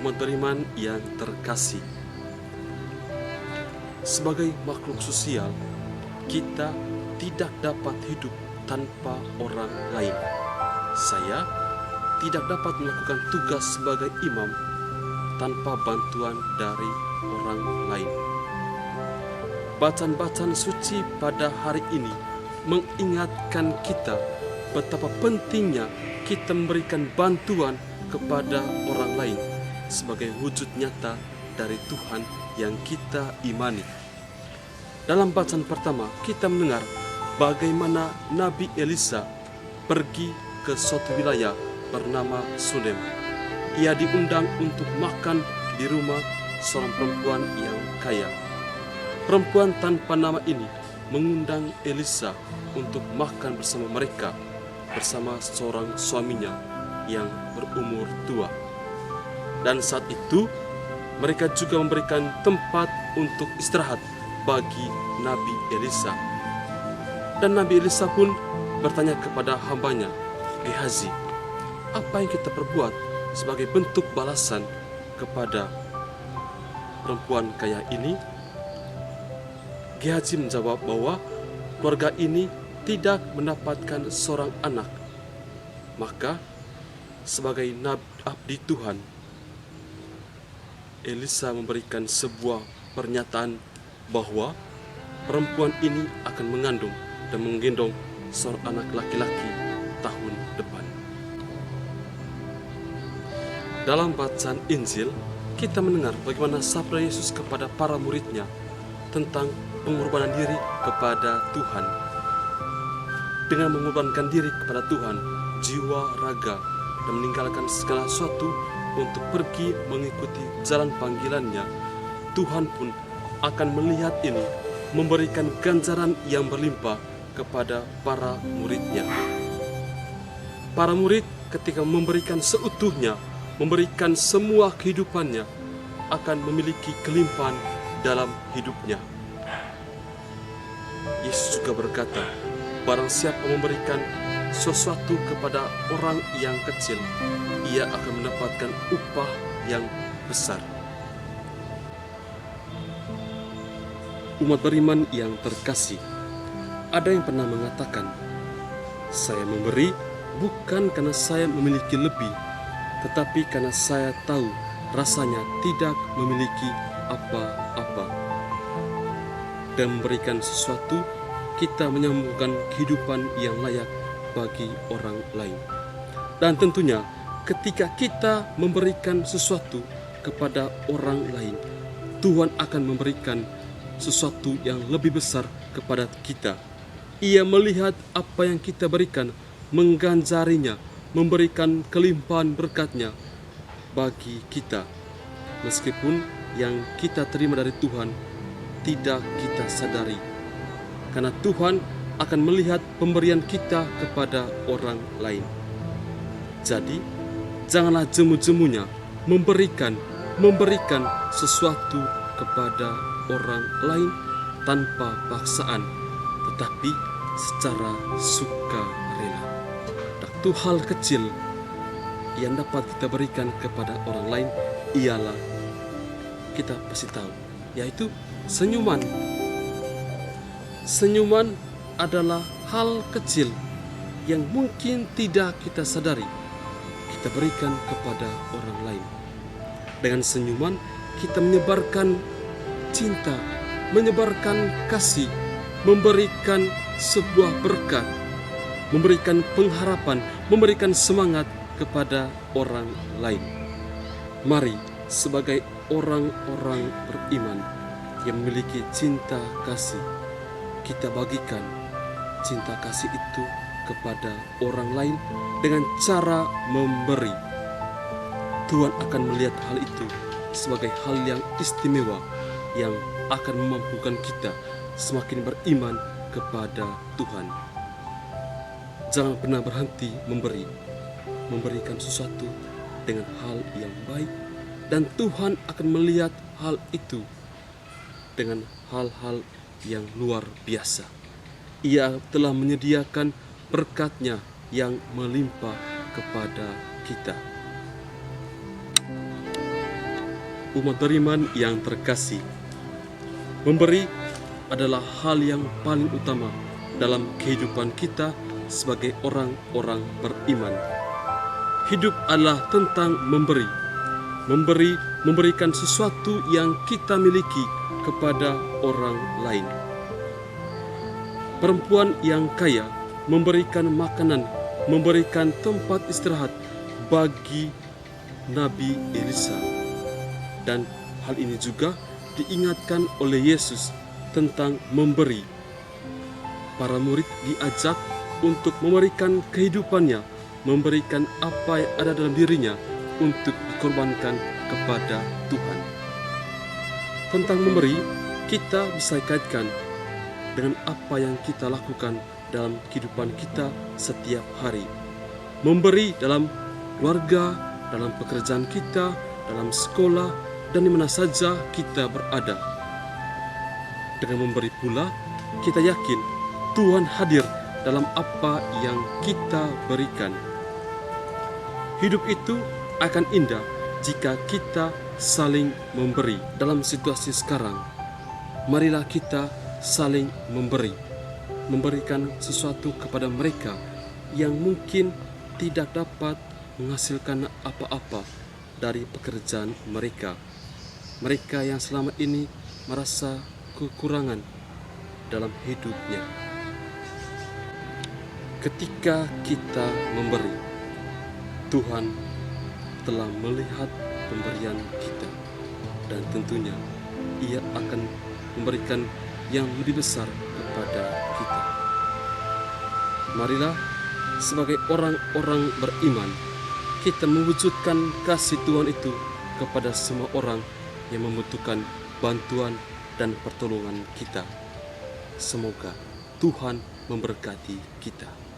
umat beriman yang terkasih. Sebagai makhluk sosial, kita tidak dapat hidup tanpa orang lain. Saya tidak dapat melakukan tugas sebagai imam tanpa bantuan dari orang lain. Bacaan-bacaan suci pada hari ini mengingatkan kita betapa pentingnya kita memberikan bantuan kepada orang lain sebagai wujud nyata dari Tuhan yang kita imani. Dalam bacaan pertama, kita mendengar bagaimana Nabi Elisa pergi ke suatu wilayah bernama Sunem. Ia diundang untuk makan di rumah seorang perempuan yang kaya. Perempuan tanpa nama ini mengundang Elisa untuk makan bersama mereka, bersama seorang suaminya yang berumur tua. Dan saat itu mereka juga memberikan tempat untuk istirahat bagi Nabi Elisa. Dan Nabi Elisa pun bertanya kepada hambanya, Gehazi, apa yang kita perbuat sebagai bentuk balasan kepada perempuan kaya ini? Gehazi menjawab bahwa keluarga ini tidak mendapatkan seorang anak. Maka sebagai abdi Tuhan, Elisa memberikan sebuah pernyataan bahwa perempuan ini akan mengandung dan menggendong seorang anak laki-laki tahun depan. Dalam bacaan Injil, kita mendengar bagaimana sabda Yesus kepada para muridnya tentang pengorbanan diri kepada Tuhan. Dengan mengorbankan diri kepada Tuhan, jiwa, raga, dan meninggalkan segala sesuatu untuk pergi mengikuti jalan panggilannya, Tuhan pun akan melihat ini, memberikan ganjaran yang berlimpah kepada para muridnya. Para murid ketika memberikan seutuhnya, memberikan semua kehidupannya, akan memiliki kelimpahan dalam hidupnya. Yesus juga berkata, barang siapa memberikan sesuatu kepada orang yang kecil, ia akan mendapatkan upah yang besar. Umat beriman yang terkasih, ada yang pernah mengatakan, saya memberi bukan karena saya memiliki lebih, tetapi karena saya tahu rasanya tidak memiliki apa-apa. Dan memberikan sesuatu, kita menyambungkan kehidupan yang layak bagi orang lain. Dan tentunya ketika kita memberikan sesuatu kepada orang lain, Tuhan akan memberikan sesuatu yang lebih besar kepada kita. Ia melihat apa yang kita berikan, mengganjarinya, memberikan kelimpahan berkat-Nya bagi kita. Meskipun yang kita terima dari Tuhan tidak kita sadari, karena Tuhan akan melihat pemberian kita kepada orang lain. Jadi, janganlah jemu-jemunya memberikan sesuatu kepada orang lain tanpa paksaan, tetapi secara sukarela. Satu hal kecil yang dapat kita berikan kepada orang lain ialah kita pasti tahu, yaitu senyuman. Senyuman adalah hal kecil yang mungkin tidak kita sadari kita berikan kepada orang lain. Dengan senyuman kita menyebarkan cinta, menyebarkan kasih, memberikan sebuah berkat, memberikan pengharapan, memberikan semangat kepada orang lain. Mari sebagai orang-orang beriman yang memiliki cinta kasih, kita bagikan cinta kasih itu kepada orang lain dengan cara memberi. Tuhan akan melihat hal itu sebagai hal yang istimewa yang akan memampukan kita semakin beriman kepada Tuhan. Jangan pernah berhenti memberikan sesuatu dengan hal yang baik, dan Tuhan akan melihat hal itu dengan hal-hal yang luar biasa. Ia telah menyediakan berkat-Nya yang melimpah kepada kita. umat beriman yang terkasih, memberi adalah hal yang paling utama dalam kehidupan kita sebagai orang-orang beriman. Hidup adalah tentang memberi, memberikan sesuatu yang kita miliki kepada orang lain. Perempuan yang kaya memberikan makanan, memberikan tempat istirahat bagi Nabi Elisa. Dan hal ini juga diingatkan oleh Yesus tentang memberi. Para murid diajak untuk memberikan kehidupannya, memberikan apa yang ada dalam dirinya untuk dikorbankan kepada Tuhan. Tentang memberi, kita bisa kaitkan dengan apa yang kita lakukan dalam kehidupan kita setiap hari. Memberi dalam keluarga, dalam pekerjaan kita, dalam sekolah, dan di mana saja kita berada. Dengan memberi pula, kita yakin Tuhan hadir dalam apa yang kita berikan. Hidup itu akan indah jika kita saling memberi. Dalam situasi sekarang, marilah kita saling memberikan sesuatu kepada mereka yang mungkin tidak dapat menghasilkan apa-apa dari pekerjaan mereka. Mereka yang selama ini merasa kekurangan dalam hidupnya. Ketika kita memberi, Tuhan telah melihat pemberian kita, dan tentunya Ia akan memberikan yang lebih besar kepada kita. Marilah sebagai orang-orang beriman, kita mewujudkan kasih Tuhan itu kepada semua orang yang membutuhkan bantuan dan pertolongan kita. Semoga Tuhan memberkati kita.